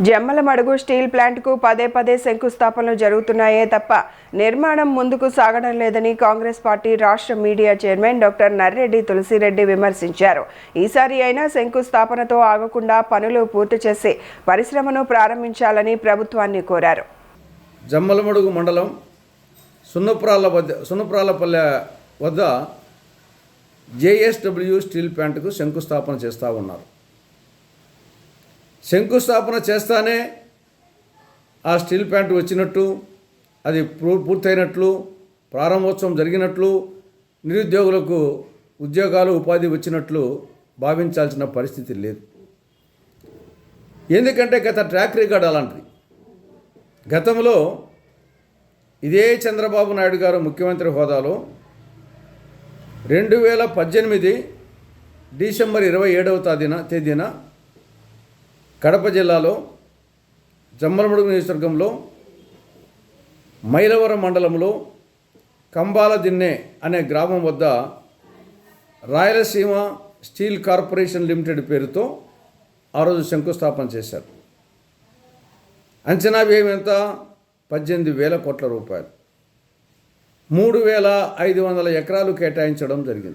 Jammalamadugu steel ప్లాంట్కు పదే పదే శంకుస్థాపనలు జరుగుతున్నాయే తప్ప నిర్మాణం ముందుకు సాగడం లేదని కాంగ్రెస్ పార్టీ రాష్ట్ర media chairman doctor Narreddy Tulasireddy విమర్శించారు. ఈసారి అయినా శంకుస్థాపనతో ఆగకుండా పనులు పూర్తి చేసి పరిశ్రమను ప్రారంభించాలని ప్రభుత్వాన్ని కోరారు. జమ్మలమడుగు మండలం సున్నప్రాలపల్లె వద్ద జేఎస్డబ్ల్యూ స్టీల్ ప్లాంట్కు శంకుస్థాపన చేస్తూ ఉన్నారు. శంకుస్థాపన చేస్తానే ఆ స్టీల్ ప్లాంట్ వచ్చినట్టు, అది పూర్తయినట్లు, ప్రారంభోత్సవం జరిగినట్లు, నిరుద్యోగులకు ఉద్యోగాలు ఉపాధి వచ్చినట్లు భావించాల్సిన పరిస్థితి లేదు. ఎందుకంటే గత ట్రాక్ రికార్డ్ అలాంటిది. గతంలో ఇదే చంద్రబాబు నాయుడు గారు ముఖ్యమంత్రి హోదాలో 2018 డిసెంబర్ 27వ తేదీన కడప జిల్లాలో జమ్మలమడుగు నియోజకవర్గంలో మైలవరం మండలంలో కంబాల దిన్నె అనే గ్రామం వద్ద రాయలసీమ స్టీల్ కార్పొరేషన్ లిమిటెడ్ పేరుతో ఆ రోజు శంకుస్థాపన చేశారు. అంచనా వ్యయం ఎంత? 18,000 కోట్ల రూపాయలు. 3,500 ఎకరాలు కేటాయించడం జరిగింది.